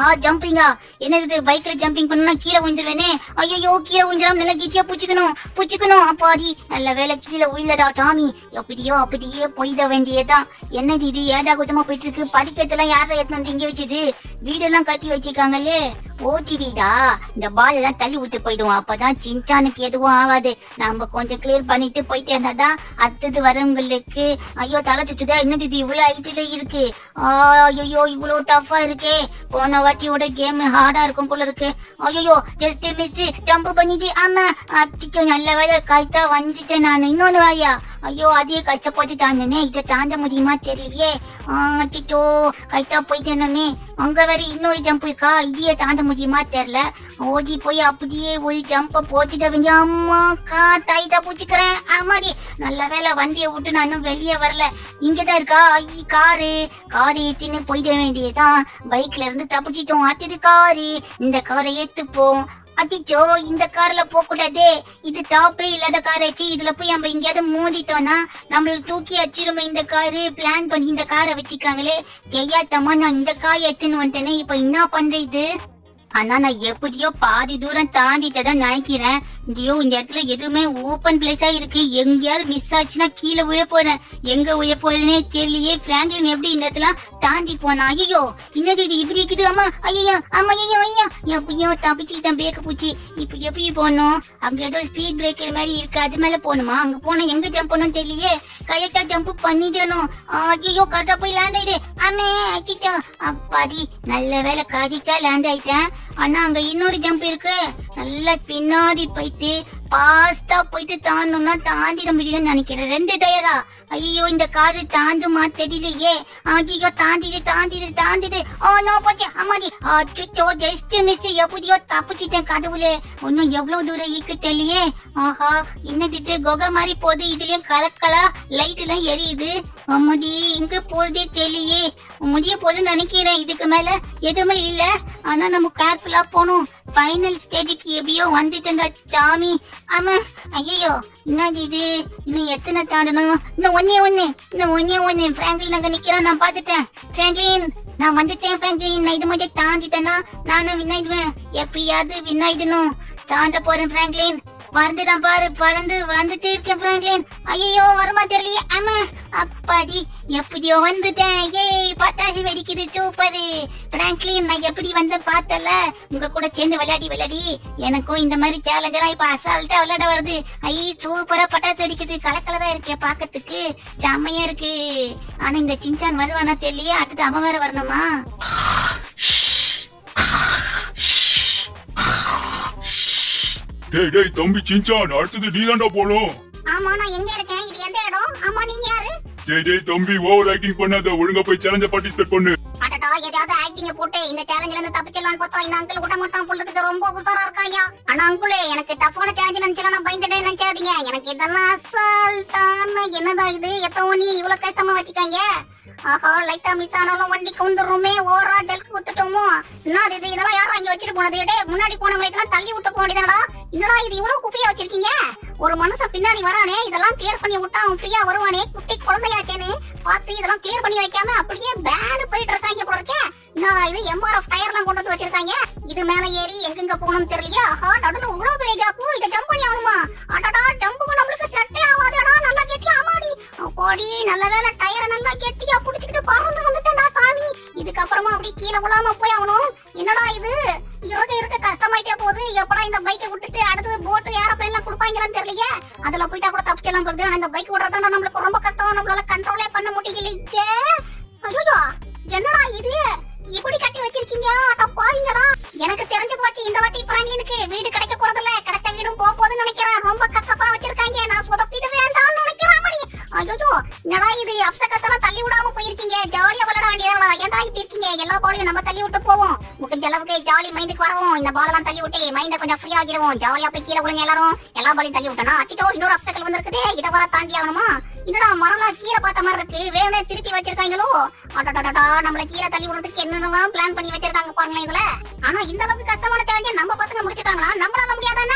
ஜம்பிங்கா என்னது, பைக்ல ஜம்பிங் பண்ணா கீழே விழுந்துருவேனே. ஐயோ கீழே விழுந்துடாம நல்லா கீட்டியா புச்சுக்கணும். அப்பாடி நல்ல வேலை கீழே விழுந்தடா சாமி. எப்படியோ அப்படியே போயிட வேண்டியதான். என்னது இது ஏடா கூட்டமா போயிட்டு இருக்கு. படிக்கத்தெல்லாம் யார எடுத்து வந்து இங்க வச்சுது, வீடெல்லாம் கட்டி வச்சிருக்காங்களே. ஓட்டி வீடா, இந்த பால் எல்லாம் தள்ளி விட்டு போயிடுவோம். அப்பதான் சின்சானுக்கு எதுவும் ஆகாது. நம்ம கொஞ்சம் கிளியர் பண்ணிட்டு போயிட்டு இருந்தாதான் அடுத்தது வரவங்களுக்கு ஐயோ தலை சுத்துதா. என்னது இது இவ்வளவு ஹைட்ல இருக்கு. ஐயோ இவ்வளவு டஃபா இருக்கே. போன வாட்டியோட கேம் ஹார்டா இருக்கும் போல இருக்கு. ஐயோ ஜஸ்ட் மிஸ் ஜம்ப் பண்ணிட்டு. ஆமா அச்சிச்சோ நல்ல வேலை கரெக்டா வந்துட்டேன் நான். இன்னொன்னு வாயா. ஐயோ அதே கஷ்டப்பட்டு தாண்டனே, இதை தாண்ட முடியுமா தெரியலையே. அச்சிச்சோ கரெக்டா போயிட்டேனமே. அங்க வேற இன்னொரு ஜம்ப் இருக்கா, இதையே தாண்ட முடியுமா தெரியல. ஓடி போய் அப்படியே ஒரு ஜம்ப போச்சுட்ட வேண்டிய. அம்மாக்கா டைட்டா பூச்சிக்கிறேன். ஆமாடி நல்ல வேலை வண்டியை விட்டு நான் இன்னும் வெளியே வரல. இங்கதான் இருக்கா காரு ஏத்தின்னு போயிட வேண்டியதான். பைக்ல இருந்து தப்பிச்சிட்டோம். அடுத்தது காரு, இந்த காரை ஏத்துப்போம். அச்சிச்சோ இந்த கார்ல போக கூடாதே, இது டாப்பே இல்லாத கார் ஆச்சு. இதுல போய் நம்ம எங்கேயாவது மோதிட்டோம்னா நம்மள தூக்கி அச்சிருமே. இந்த காரு பிளான் பண்ணி இந்த காரை வச்சிருக்காங்களே. ஜெயாத்தம்மா நான் இந்த காரை எடுத்துன்னு வந்துட்டேனே, இப்ப என்ன பண்றது? ஆனா நான் எப்படியோ பாதி தூரம் தாண்டிட்டதான் நினைக்கிறேன். இந்த இடத்துல எதுவுமே ஓபன் பிளேஸா இருக்கு. எங்கேயாவது மிஸ் ஆச்சுன்னா கீழே உய போறேன். எங்க உய போறேன்னே தெரியலையே. பிராங்க்லின் எப்படி இந்த இடத்துல தாண்டி போனா? ஐயோ என்னது இது இப்படி இருக்குது. ஆமா ஐயோ எப்படியோ தப்பிச்சுக்கிட்டேன் பேக்க பூச்சி. இப்ப எப்படி போனோம்? அங்க ஏதோ ஸ்பீட் பிரேக்கர் மாதிரி இருக்கு, அது மேல போகணுமா? அங்க போனா எங்க ஜம்ப் பண்ணணும் தெரியலையே. கரெக்டா ஜம்ப் பண்ணிடணும். ஐயோ கரெக்டா போய் லேண்ட் ஆயிடு. ஆமே அச்சிச்சோ அப்பாடி நல்ல வேலை கரெக்டா லேண்ட் ஆயிட்டேன். ஆனா அங்க இன்னொரு ஜம்ப் இருக்கு. நல்லா பின்னாடி போயிட்டு பாஸ்டா போயிட்டு தாண்டணும்னா தாண்டிட முடியும்னு நினைக்கிறேன். 2 டயரா? ஐயோ இந்த காரு தாண்டுமா தெரியலையே. ஐயோ தாண்டிது. ஓ நோ போச்சு. அம்மாடி அச்சோ ஜஸ்ட் மிஸ். எப்படியோ தப்பிச்சிட்டேன். கடவுளே இன்னும் எவ்வளவு தூரம் இருக்கு தெரியலையே. ஆஹா என்னது குகை மாதிரி போகுது. இதுலயும் கலக்கலா லைட் எல்லாம் எரியுது. அம்மாடி இங்க போறதே தெரியலையே. முடிய போதுன்னு நினைக்கிறேன். இதுக்கு மேல எதுவுமே இல்ல. ஆனா நம்ம கேர்ஃபுல்லா போகணும். ஃபைனல் ஸ்டேஜுக்கு எப்படியோ வந்துட்டேன்டா சாமி. ஆமா ஐயோ என்னது இது, இன்னும் எத்தனை தாண்டணும்? இன்னும் ஒன்னே. பிராங்க்லின் அங்க நிக்கிறான், நான் பாத்துட்டேன். பிராங்க்லின் நான் வந்துட்டேன். பிராங்க்லின் நான் இது மாதிரி தாண்டிட்டேன்னா நானும் வின்னாயிடுவேன். எப்பயாவது வின்னாயிடணும். தாண்ட போறேன் பிராங்க்லின். மறந்துதான் பாரு, பறந்து வந்துட்டு இருக்கேன் பிராங்க்லின். ஐயோ வருமா தெரியலையே. ஆமா அப்பாடி எப்படியோ வந்துட்டேன். ஏய் பட்டாசு வெடிக்குது, சூப்பரு. பிராங்க்லின் நான் எப்படி வந்து பார்த்தல, உங்க கூட சேர்ந்து விளையாடி எனக்கும் இந்த மாதிரி சேலஞ்செல்லாம் இப்ப அசால்ட்டா விளையாட வருது. சூப்பரா பட்டாசு வெடிக்குது. கலக்கலரா இருக்கே பாக்கிறதுக்கு, செம்மையா இருக்கு. ஆனா இந்த சின்சான் வருவானா தெரியலையே. அடுத்து அவன் வேற வரணுமா? டேய் தம்பி சின்சான், அடுத்தது நீதான்டா போணும். ஆமா நான் எங்க இருக்கேன்? இது எந்த இடம்? ஆமா நீங்க யாரு? டேய் தம்பி ஓவர் ஆக்டிங் பண்ணாத, ஒழுங்கா போய் சேலஞ்ச பார்ட்டிசிபேட் பண்ணு. அடடா ஏதாவது ஆக்டிங்க போட்டு இந்த சேலஞ்சில இருந்து தப்பிச்சிடலாம்னு பார்த்தா இந்த அங்கிள் விட மாட்டான் போல இருக்குது. ரொம்ப உசாரா இருக்காங்க. ஆனா அங்குளே எனக்கு டஃப்பான சேலஞ்ச் நினைச்சா நான் பயந்துட்டே நினைச்சாதீங்க. எனக்கு இதெல்லாம் அசால்ட்டான என்னதான் இது எத்தவனி இவ்வளவு கஷ்டமா வச்சுக்காங்க. ஆஹா லைட்டா மிஸ் ஆனாலும் வண்டிக்கு வந்துடுறோமே. ஓவரா ஜல்க்கு குத்துட்டோமோ. என்ன இது இதெல்லாம் யாரும் அங்க வச்சுட்டு போனது? டே முன்னாடி போனவங்களுக்கெல்லாம் தள்ளி விட்டு போனதுடா. என்னடா இது இவ்வளவு குப்பையா வச்சிருக்கீங்க? ஒரு மனுஷன் பின்னாடி வரானே, இதெல்லாம் கிளியர் பண்ணி விட்டா அவன் ஃப்ரீயா வருவானே. குட்டி குழந்தையாச்சேன்னு பார்த்து இதெல்லாம் கிளியர் பண்ணி வைக்காம அப்படியே பேன் போயிட்டு இருக்காங்க போல இருக்கே. நான் இது எம்ஆர்எஃப் டயர்லாம் கொண்டு வந்து வச்சிருக்காங்க. இது மேல ஏறி எங்க போகணும்னு தெரியலையா. ஆஹா நடுவுல இவ்வளவு பெரிய கேப்பு. இதை ஜம்ப் பண்ணி ஆகணுமா? அடடா ஜம்புக்கு நம்மளுக்கு செட்டே ஆகாதடா. நல்லா கெட்டியா ஆமாடி. அப்பாடி நல்ல வேலை டயரை நல்லா கெட்டியா புடிச்சுக்கிட்டு பறந்து வந்துட்டேன்டா சாமி. இதுக்கப்புறமா அப்படி கீழே விழாம போய் ஆகணும். என்னடா இது இருக்க கஷ்டமாயிட்டே போகுது. எப்படா இந்த பைக்கை விட்டுட்டு அடுத்து போட்டு ஏரோப்ளேன் எல்லாம் கொடுப்பாங்களான்னு தெரியலையே. அதுல போயிட்டா கூட தப்பிச்சலாம் போகுது. ஆனா இந்த பைக் விடுறதா நம்மளுக்கு ரொம்ப கஷ்டம். நம்மளால கண்ட்ரோலே பண்ண முடியலையே. ஐயோ என்னடா இது இப்படி கட்டி வச்சிருக்கீங்க? பாருங்கடா எனக்கு தெரிஞ்சு போச்சு. இந்த வாட்டி பிராங்க்லினுக்கு வீடு கிடைக்க போறதில்ல. கிடைச்ச வீடும் போகுதுன்னு நினைக்கிறேன். ரொம்ப கஷ்டப்பா வச்சிருக்காங்க. நான் சொதப்பிட்டு வேண்டாம்னு நினைக்கிறேன். ஐயோ என்னடா இது அப்சக்கட்ஸ் எல்லாம் தள்ளி விடாம போயிருக்கீங்க. ஜாலியா விளையாட வேண்டியதா? ஏன்டா இப்படி இருக்கீங்க? எல்லா பாலையும் நம்ம தள்ளி விட்டு போவோம். முடிஞ்ச அளவுக்கு ஜாலி மைண்டுக்கு வரவும் இந்த பால் எல்லாம் தள்ளி விட்டு மைண்டை கொஞ்சம் ஃப்ரீ ஆகிடுவோம். ஜாலியா போய் கீழே விழுங்க எல்லாரும். எல்லா பாலையும் தள்ளி விட்டோம்னா அச்சிட்டோ இன்னொரு அப்சக்கல் வந்திருக்குது. இதை வர தாண்டி ஆகணுமா? என்னடா மரம்லாம் கீழே பார்த்த மாதிரி இருக்கு. வேணே திருப்பி வச்சிருக்காங்களோ. அடடடா நம்மள கீழே தள்ளி விடுறதுக்கு என்னென்னலாம் பிளான் பண்ணி வச்சிருக்காங்க பாருங்களேன் இதுல. ஆனா இந்த அளவுக்கு கஷ்டமான சேலஞ்ச நம்ம பசங்க முடிச்சிட்டாங்களா? நம்மளால முடியாதா?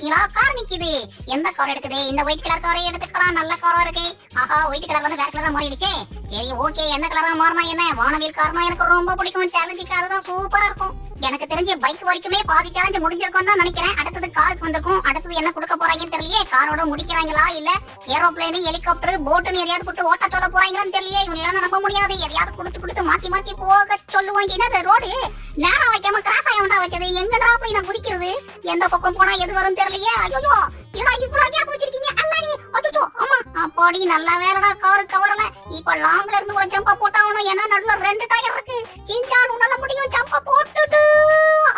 பாத்தீங்களா கார் நிக்குது. எந்த கார் எடுக்குது? இந்த ஒயிட் கலர் காரை எடுத்துக்கலாம். நல்ல காரா இருக்கு. ஆஹா ஒயிட் கலர்ல இருந்து வேற கலரா மாறிடுச்சே. சரி ஓகே எந்த கலரா மாறினா என்ன, வானவில் கார்னா எனக்கு ரொம்ப பிடிக்கும். சேலஞ்சுக்கு அதுதான் சூப்பரா இருக்கும். எனக்கு தெரிஞ்சு பைக் வரைக்குமே பாதி சேலஞ்ச் முடிஞ்சிருக்கும் தான் நினைக்கிறேன். அடுத்தது காருக்கு வந்திருக்கும். அடுத்தது என்ன கொடுக்க போறாங்கன்னு தெரியலையே. காரோட முடிக்கிறாங்களா இல்ல ஏரோப்ளேன் ஹெலிகாப்டர் போட்டுன்னு எதையாவது கொடுத்து ஓட்ட சொல்ல போறாங்களான்னு தெரியலையே. இவங்களால நம்ப முடியாது. எதையாவது கொடுத்து மாத்தி போக சொல்லுவாங்க. என்னது ரோடு நேரம் வைக்காம கிராஸ் ஆகி வச்சது. எங்கடா போய் நான் குதிக்கிறது? எந்த பக்கம் போனா எது வரும் தெரியலையே. ஐயோ ஏடா இவ்வளவு கேப் வச்சிருக்கீங்க அம்மாடி. அச்சோ அம்மா அப்பாடி நல்ல வேறடா காரு கவரல. இப்ப லாங்ல இருந்து ஒரு ஜம்பா போட்டாகணும். ஏன்னா நடுவுல 2 டயர் இருக்கு. சின்சான் உன்னால முடியும் ஜம்பா போட்டுட்டு.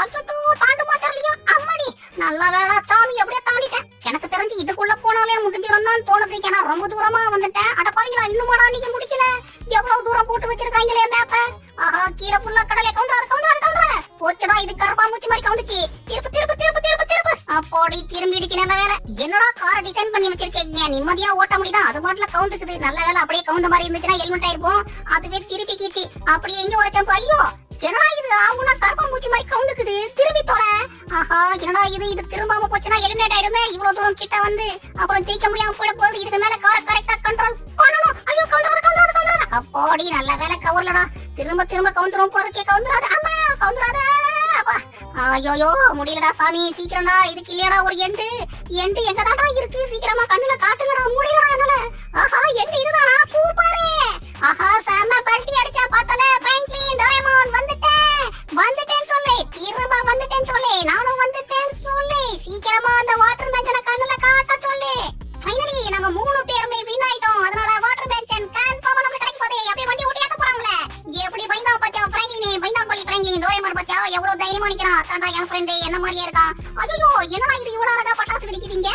அச்சோ தாண்டுமா தெரியலையா அம்மாடி. நல்ல வேறடா சாமி அப்படியே தாண்டிட்டேன். எனக்கு தெரிஞ்சு இதுக்குள்ள போனாலே முடிஞ்சிரும் தான் தோணுது. ஏன்னா ரொம்ப தூரமா வந்துட்டேன். அட பாருங்களா இன்னுமாடா நீங்க முடிக்கல? எவ்வளவு தூரம் போட்டு வச்சிருக்காங்களே மேப்ப. ஆஹா கீழே ஃபுல்லா கடலை கவுந்துறாது போச்சுடா. இது கருப்பாம்பூச்சி மாதிரி கவுந்துச்சு. திருப்பு அப்போடி திரும்பிடுச்சு. நல்ல வேலை. என்னடா காரை டிசைன் பண்ணி வச்சிருக்கீங்க, நிம்மதியா ஓட்ட முடியுதா? அது பாட்டுல கவுந்துக்குது. நல்ல வேலை. அப்படியே கவுந்த மாதிரி இருந்துச்சுன்னா ஹெல்மெட் ஆயிருக்கும். அதுவே திருப்பிக்கிச்சு. அப்படியே எங்க ஒரு ஜம்ப். ஐயோ என்னடா இது ஆகுனா கருப்பாம்பூச்சி மாதிரி கவுந்துக்குது. திரும்பி தொலை. ஆஹா என்னடா இது திரும்பாம போச்சுன்னா எலிமினேட் ஆயிடுமே. இவ்வளவு தூரம் கிட்ட வந்து அப்புறம் ஜெயிக்க முடியாம போயிட போகுது. இதுக்கு மேல காரை கரெக்டா கண்ட்ரோல் பண்ணணும். ஐயோ கவுந்துறாது. அப்போடி நல்ல வேலை கவர்லடா. திரும்ப கவுந்துரும் போல இருக்கே. கவுந்துறாது அம்மா கவுந்துறாத. ஐயோ முடியலடா சாமி சீக்கிரம்டா. இதுக்கு இல்லையடா ஒரு எண்டு எங்கதாடா இருக்கு? சீக்கிரமா கண்ணுல காட்டுங்கடா. முடியலடா என்னால. ஆஹா எண்டு இதுதானா? சூப்பரே. ஆஹா செம பல்டி அடிச்சா பார்த்தல. பிராங்க்லின் டோரேமான் வந்துட்டேன்னு சொல்லு. திரும்ப வந்துட்டேன்னு சொல்லு. நானும் வந்துட்டேன்னு சொல்லு. சீக்கிரமா அந்த வாட்டர் மேன்சனை கண்ணுல காட்ட சொல்லு. ஃபைனலி நாங்க 3 பேருமே வின் ஆயிட்டோம். அதனால வாட்டர் மேன்சன் கன்ஃபார்மா நமக்கு கிடைக்க போதே. அப்படியே வண்டி ஓட்டியாக்க போறாங்களே. எப்படி பயந்தா பாத்தியா பிராங்க்லின் டோரேமான் பாத்தியா எவ்வளவு தைரியமா நிக்கிறான். தாண்டா என் ஃப்ரெண்ட் என்ன மாதிரியே இருக்கான். ஐயோ என்னடா இது இவ்வளவு அழகா பட்டாசு வெடிக்குதுங்க.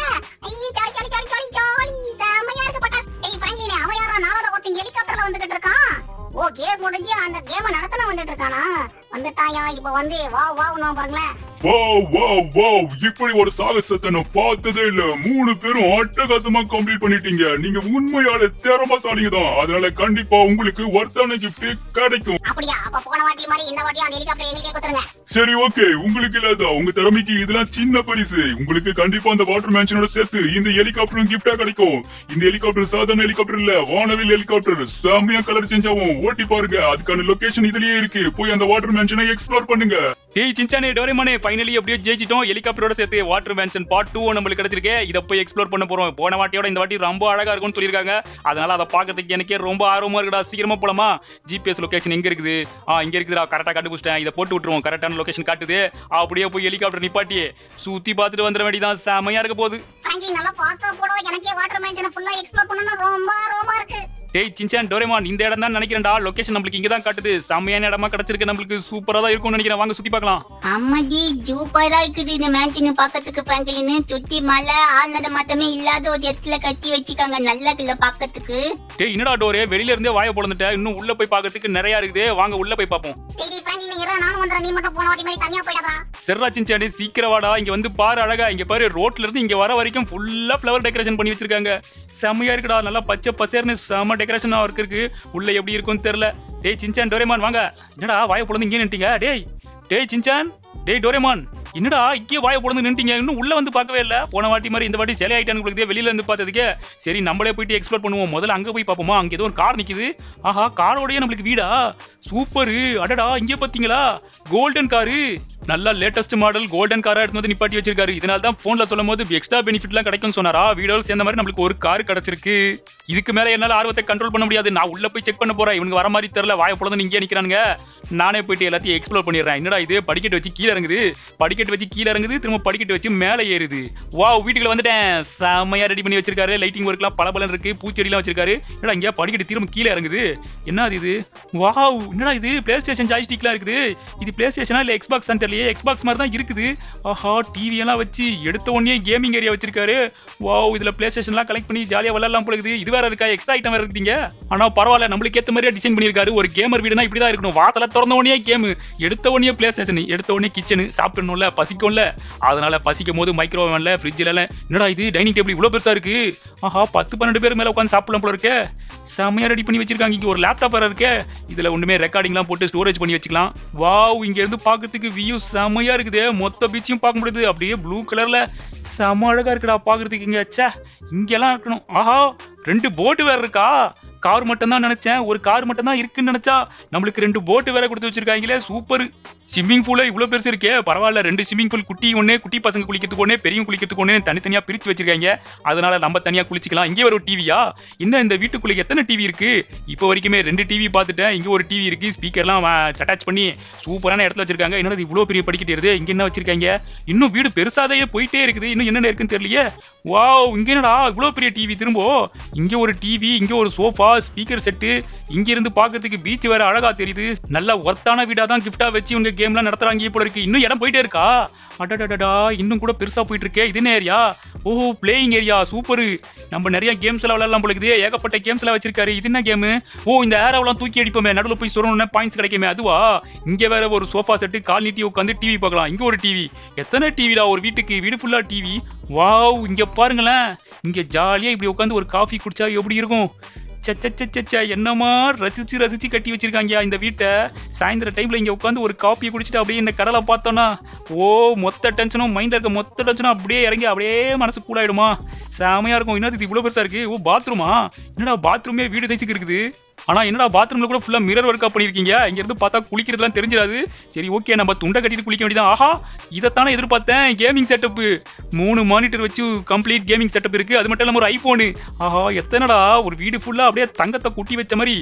ஐயே ஜாலி செமையா இருக்கு பட்டாசு. ஏய் பிராங்க்லின் அவன் யாரா 4வது ஒருத்தன் ஹெலிகாப்டர்ல வந்துகிட்டு இருக்கான். ஓ கேம் முடிஞ்சு அந்த கேம நடத்தன வந்துட்டு இருக்கானா? வந்துட்டாயா இப்ப வந்து வாவ் நான் பாருங்களேன். இப்படி ஒரு சாகசத்தை நான் பார்த்ததே இல்ல. 3 பேரும் அட்டகாசமா கம்ப்ளீட் பண்ணிட்டீங்க. நீங்க உண்மையால திறமைசாலிங்க தான். அதனால கண்டிப்பா உங்களுக்கு வர்த்தான கிஃப்ட் கிடைக்கும். அப்படியா? அப்ப போன வாட்டி மாதிரி இந்த வாட்டி அந்த ஹெலிகாப்டர் எங்களுக்கே கொடுத்துருங்க. சரி ஓகே உங்களுக்கு இல்லாத உங்க திறமைக்கு இதெல்லாம் சின்ன பரிசு. உங்களுக்கு கண்டிப்பா அந்த வாட்டர் மேன்ஷனோட சேர்த்து இந்த ஹெலிகாப்டரும் கிஃப்டா கிடைக்கும். இந்த ஹெலிகாப்டர் சாதாரண ஹெலிகாப்டர் இல்ல, வானவில் ஹெலிகாப்டர். செம்மையா கலர் செஞ்சாவும் ஓட்டி பாருங்க. அதுக்கான லொகேஷன் இதுலயே இருக்கு. போய் அந்த வாட்டர் மேன்ஷனை எக்ஸ்ப்ளோர் பண்ணுங்க. டேய் சின்சானே டோரேமானே ஃபைனலி அப்படியே ஜெயிச்சிட்டோம். ஹெலிகாப்டரோட சேர்த்து வாட்டர் மேன்ஷன் பார்ட் 2 நம்மளுக்கு கிடைச்சிருக்கு. இத போய் எக்ஸ்ப்ளோர் பண்ண போறோம். போன வாட்டியோட இந்த வாட்டி ரொம்ப அழகா இருக்கும்னு சொல்லிருக்காங்க. அதனால அதை பாக்கிறதுக்கு எனக்கே ரொம்ப ஆர்வமா இருக்குடா. சீக்கிரமா போலாமா? ஜிபிஎஸ் லொகேஷன் எங்க இருக்குது? இங்க இருக்குடா. கரெக்டா கண்டுபிடிச்சிட்டேன். இதை போட்டு விட்டுருவோம். கரெக்டான லொகேஷன் காட்டுது. அப்படியே போய் ஹெலிகாப்டர் நிப்பாட்டி சுத்தி பார்த்துட்டு வந்துட வேண்டியதான். செமையா இருக்க போகுது. பிராங்க்லின் நல்லா ஃபாஸ்டா போடோ. எனக்கே வாட்டர் மேன்ஷனை ஃபுல்லா எக்ஸ்ப்ளோர் பண்ணனும் ரொம்ப ஆர்வமா இருக்கு. டேய் சின்சான் டோரேமான் இந்த இடம் தான் நினைக்கிறேன்டா. லொகேஷன் நம்மளுக்கு இங்க தான் காட்டுது. செமையான இடமா கிடைச்சிருக்கு. நம்மளுக்கு சூப்பரா தான் இருக்கும்னு நினைக்கிறேன். வாங்க சுத்தி பார்க்கலாம். அம்மாடி சூப்பரா இருக்குது இந்த மேன்ஷன் பார்க்கிறதுக்கு. பிராங்க்லின் சுத்தி மலை ஆள் நடமாட்டமே இல்லாத ஒரு இடத்துல கட்டி வச்சிருக்காங்க. நல்லா இருக்குல்ல பார்க்கிறதுக்கு. டேய் என்னடா டோரே வெளியில இருந்தே வாயை பொளந்துட்ட. இன்னும் உள்ள போய் பார்க்கிறதுக்கு நிறைய இருக்குது. வாங்க உள்ள போய் பார்ப்போம். டேய் பிராங்க்லின் ஏறா நானும் வந்தறேன். நீ மட்டும் போன வாட்டி மாதிரி தனியா போய்டாதா. செர்ரா சின்சானே சீக்கிரம் வாடா. இங்க வந்து பாரு அழகா. இங்க பாரு ரோட்ல இருந்து இங்க வர வரைக்கும் ஃபுல்லா ஃப்ளவர் டெக்கரேஷன் பண்ணி வச்சிருக்காங்க. செமையா இருக்குடா. நல்லா பச்சை பசேர்னு செம டெக்கரேஷனா இருக்கு. உள்ள எப்படி இருக்கும்னு தெரியல. டேய் சின்சான் டோரேமான் வாங்க. என்னடா வாயை பொளந்து இங்கே நின்னுட்டீங்க? டேய் சின்சான் டேய் டோரேமான் என்னடா இங்கே வாயை பொளந்து நின்னுட்டீங்க? இன்னும் உள்ள வந்து பார்க்கவே இல்ல. போன வாட்டி மாதிரி இந்த வாட்டி சிலை ஆயிட்டான்னு உங்களுக்கு வெளியில இருந்து பார்த்ததுக்கே. சரி நம்மளே போயிட்டு எக்ஸ்ப்ளோர் பண்ணுவோம். முதல்ல அங்க போய் பார்ப்போமா? அங்க ஏதோ ஒரு கார் நிக்குது. ஆஹா காரோடய நம்மளுக்கு வீடா? சூப்பரு. அடடா இங்கே பாத்தீங்களா கோல்டன் காரு. நல்லா லேட்டஸ்ட் மாடல் கோல்டன் காரா எடுத்து வந்து நிப்பாட்டி வச்சிருக்காரு. இதனால தான் போன்ல சொல்லும் போது எக்ஸ்ட்ரா பெனிஃபிட்லாம் கிடைக்கும்னு சொன்னாரா. வீடியோல சேர்ந்த மாதிரி நம்மளுக்கு ஒரு கார் கிடைச்சிருக்கு. இதுக்கு மேல என்னால ஆர்வத்தை கண்ட்ரோல் பண்ண முடியாது. நான் உள்ள போய் செக் பண்ண போறேன். இவங்க வர மாதிரி தெரியல. வாயை பொளந்து இங்கே நிக்கிறானுங்க. நானே போயிட்டு எல்லாத்தையும் எக்ஸ்ப்ளோர் பண்ணிடுறேன். என்னடா இது படிக்கட்டு வச்சு கீழே இறங்குது. திரும்ப படிக்கட்டு வச்சு மேலே ஏறுது. வாவ் வீட்டுக்குள்ள வந்துட்டேன். செமையா ரெடி பண்ணி வச்சிருக்காரு. லைட்டிங் ஒர்க்லாம் பலபலன்னு இருக்கு. பூச்செடிலாம் வச்சிருக்காரு. என்னடா இங்க படிக்கட்டு திரும்ப கீழே இறங்குது. என்னது இது? வாவ் என்னடா இது? பிளே ஸ்டேஷன் ஜாய்ஸ்டிக்லாம் இருக்குது. இது பிளே ஸ்டேஷனா இல்ல எக்ஸ்பாக்ஸ் தெரியலையே. எக்ஸ்பாக்ஸ் மாதிரி தான் இருக்குது. ஆஹா டிவி எல்லாம் வச்சு எடுத்த உடனே கேமிங் ஏரியா வச்சிருக்காரு. வாவ் இதுல பிளே ஸ்டேஷன்லாம் கலெக்ட் பண்ணி ஜாலியா விளையாடலாம் போல இருக்குது. இது வேற இருக்கா? எக்ஸ்ட்ரா ஐட்டம் வேற இருக்குங்க. ஆனா பரவாயில்ல நம்மளுக்கு ஏத்த மாதிரியே டிசைன் பண்ணிருக்காரு. ஒரு கேமர் வீடுனா இப்படிதான் இருக்கணும். வாசல திறந்த உடனே கேம், எடுத்த உடனே பிளே ஸ்டேஷன், எடுத்த உடனே கிச்சனு. சாப்பிடணும்ல பசிக்கும்ல. அதனால பசிக்கும் போது மைக்ரோவேவன்ல ஃப்ரிட்ஜ்ல என்னடா இது டைனிங் டேபிள் இவ்வளவு பெருசா இருக்கு. ஆஹா 10-12 பேர் மேல உட்காந்து சாப்பிடலாம் போல இருக்கே. செமையா ரெடி பண்ணி வச்சிருக்காங்க. இங்க ஒரு லேப்டாப் வேற இருக்கே. இதுல ஒண்ணுமே ரெக்கார்டிங்லாம் போட்டு ஸ்டோரேஜ் பண்ணி வச்சுக்கலாம். வாவ் இங்க இருந்து பாக்கிறதுக்கு வியூ செமையா இருக்குது. மொத்த பீச்சையும் பார்க்க முடியுது. அப்படியே ப்ளூ கலர்ல செம அழகா இருக்குடா பாக்குறதுக்கு. இங்க ச்சே இங்கெல்லாம் இருக்கணும். ஆஹா 2 போட்டு வேற இருக்கா. கார் மட்டும் தான் நினைச்சேன், ஒரு கார் மட்டும் தான் இருக்குன்னு நினைச்சா நம்மளுக்கு 2 போட்டு வேற கொடுத்து வச்சிருக்காங்களே. சூப்பர். ஸ்விம்மிங் பூல இவ்வளவு பெருசு இருக்கே, பரவாயில்ல. 2 ஸ்விம்மிங் பூல், குட்டி ஒண்ணு, குட்டி பசங்க குளிக்கிறதுக்கு ஒண்ணு, பெரியவங்க குளிக்கிறதுக்கு ஒண்ணு தனித்தனியா பிரிச்சு வச்சிருக்காங்க. அதனால நம்ம தனியா குளிச்சுக்கலாம். இங்கே ஒரு டிவியா? இன்னும் இந்த வீட்டுக்குள்ள எத்தனை டிவி இருக்கு? இப்போ வரைக்குமே 2 டிவி பார்த்துட்டேன். இங்க ஒரு டிவி இருக்கு. ஸ்பீக்கர்லாம் அட்டாச் பண்ணி சூப்பரான இடத்துல வச்சிருக்காங்க. என்னது இவ்வளவு பெரிய படிக்கட்டு ஏறுது? இங்க என்ன வச்சிருக்காங்க? இன்னும் வீடு பெருசாதே போயிட்டே இருக்குது. இன்னும் என்னென்ன இருக்குன்னு தெரியலையே. வாவ், இங்க என்னடா இவ்வளவு பெரிய டிவி? திரும்ப இங்க ஒரு டிவி, இங்க ஒரு சோஃபா, ஸ்பீக்கர் செட்டு. இங்க இருந்து பாக்கிறதுக்கு பீச் வேற அழகா தெரியுது. நல்ல ஒர்த்தான வீடா தான் கிஃப்டா வச்சு இவங்க கேம்லாம் நடத்துறாங்க போல இருக்கு. இன்னும் இடம் போயிட்டே இருக்கா? அடடடடா, இன்னும் கூட பெருசா போயிட்டு இருக்கே. இது என்ன ஏரியா? ஓஹோ, பிளேயிங் ஏரியா. சூப்பர். நம்ம நிறைய கேம்ஸ் எல்லாம் விளையாடலாம் போல இருக்குது. ஏகப்பட்ட கேம்ஸ் எல்லாம் வச்சிருக்காரு. இது என்ன கேமு? ஓ, இந்த ஏரோவெல்லாம் தூக்கி அடிப்போமே, நடுவில் போய் சொல்லணும்னா பாயிண்ட்ஸ் கிடைக்குமே, அதுவா? இங்க வேற ஒரு சோஃபா செட்டு, கால் நீட்டி உட்காந்து டிவி பார்க்கலாம். இங்க ஒரு டிவி. எத்தனை டிவிடா ஒரு வீட்டுக்கு? வீடு ஃபுல்லா டிவி. வாவ், இங்க பாருங்களேன். இங்க ஜாலியா இப்படி உட்காந்து ஒரு காஃபி குடிச்சா எப்படி இருக்கும்? என்னமா ரசிச்சு ரசிச்சு கட்டி வச்சிருக்காங்க இந்த வீட்டை. சாயந்தர டைம்ல இங்க உட்காந்து ஒரு காப்பியை குடிச்சிட்டு அப்படியே இந்த கடலை பார்த்தோம்னா ஓ மொத்த டென்ஷனும் மைண்ட்ல இருக்க மொத்த டென்ஷனும் அப்படியே இறங்கி அப்படியே மனசு கூலாயிடுமா. செமையா இருக்கும். என்னது இவ்வளவு பெருசா இருக்கு? ஓ பாத்ரூமா? என்னடா பாத்ரூமே வீடு சைஸுக்கு இருக்குது. ஆனா என்னடா பாத்ரூம்ல கூட ஃபுல்லா மிரர் ஒர்க் பண்ணிருக்கீங்க. இங்க இருந்து பார்த்தா குளிக்கிறதுலாம் தெரிஞ்சிடாது. சரி ஓகே, நம்ம துண்டை கட்டிட்டு குளிக்க வேண்டியதான். ஆஹா, இதைத்தானே எதிர்பார்த்தேன். கேமிங் செட்டப், 3 மானிட்டர் வச்சு கம்ப்ளீட் கேமிங் செட்டப் இருக்கு. அது மட்டும் இல்லாம ஒரு ஐபோனு. ஆஹா, எத்தனடா ஒரு வீடு ஃபுல்லா அப்படியே தங்கத்தை குட்டி வச்ச மாதிரி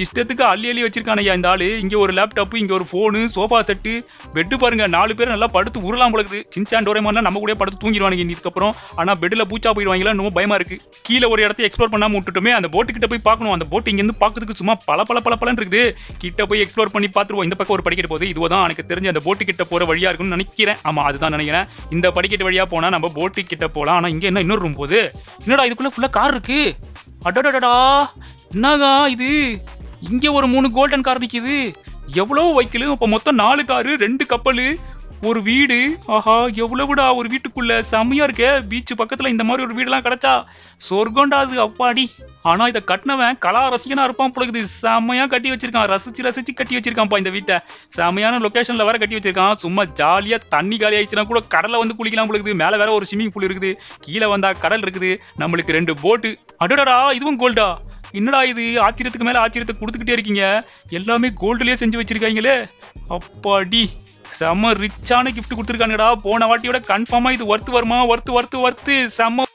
இஷ்டத்துக்கு அள்ளி அள்ளி வச்சிருக்கானையா இந்த ஆளு. இங்க ஒரு லேப்டாப், இங்க ஒரு போனு, சோஃபா செட்டு, பெட்டு பாருங்க. 4 பேர் நல்லா படுத்து உருளாம் போலக்குது. சின்சான் டோரேமான்லாம் நம்ம கூட படுத்து தூங்கிடுவானுங்க இதுக்கப்புறம். ஆனா பெட்ல பூச்சா போயிடுவாங்களா ரொம்ப பயமா இருக்கு. கீழே ஒரு இடத்த எக்ஸ்ப்ளோர் பண்ணாம விட்டுட்டுமே. அந்த போட்டு கிட்ட போய் பார்க்கணும். அந்த போட்டு இங்க இருந்து பார்க்கிறதுக்கு சும்மா பல இருக்குது. கிட்ட போய் எக்ஸ்ப்ளோர் பண்ணி பார்த்துருவோம். இந்த பக்கம் ஒரு படிக்கட்டு போகுது. இதுதான் எனக்கு தெரிஞ்ச அந்த போட்டு கிட்ட போற வழியா இருக்கும்னு நினைக்கிறேன். ஆமா, அதுதான் நினைக்கிறேன். இந்த படிக்கட்டு வழியா போனா நம்ம போட்டு கிட்ட போலாம். ஆனா இங்க என்ன இன்னொரு ரூம் போகுது? என்னடா இதுக்குள்ள ஃபுல்லா கார் இருக்கு? அடடடடா, என்னங்க இது? இங்க ஒரு 3 கோல்டன் கார் நிக்குது. எவ்வளவு வைக்கலு? அப்ப மொத்தம் 4 காரு, 2 கப்பலு, ஒரு வீடு. ஆஹா, எவ்வளவுடா ஒரு வீட்டுக்குள்ள. செமையா இருக்கே. பீச் பக்கத்துல இந்த மாதிரி ஒரு வீடெல்லாம் கிடைச்சா சொர்க்கண்டாது அப்பாடி. ஆனா இதை கட்டினவன் கலா ரசிகனா இருப்பான் போலகுது. செமையா கட்டி வச்சிருக்கான். ரசிச்சு ரசிச்சு கட்டி வச்சிருக்கான்ப்பா இந்த வீட்டை. செமையான லொகேஷன்ல வேற கட்டி வச்சிருக்கான். சும்மா ஜாலியா தண்ணி காலி ஆயிடுச்சுன்னா கூட கடலை வந்து குளிக்கலாம் போலகுது. மேல வேற ஒரு ஸ்விம்மிங் பூல் இருக்குது. கீழே வந்தா கடல் இருக்குது. நம்மளுக்கு 2 போட்டு. அடடடா, இதுவும் கோல்டா? என்னடா இது? ஆச்சரியத்துக்கு மேல ஆச்சரியத்தை கொடுத்துக்கிட்டே இருக்கீங்க. எல்லாமே கோல்டுலயே செஞ்சு வச்சிருக்காங்களே. அப்பாடி, செம ரிச்சான கிஃப்ட் கொடுத்துருக்கானுடா. போன வாட்டியோட கன்ஃபார்மா இது ஒர்த்து வருமா? ஒர்த்து செம்ம.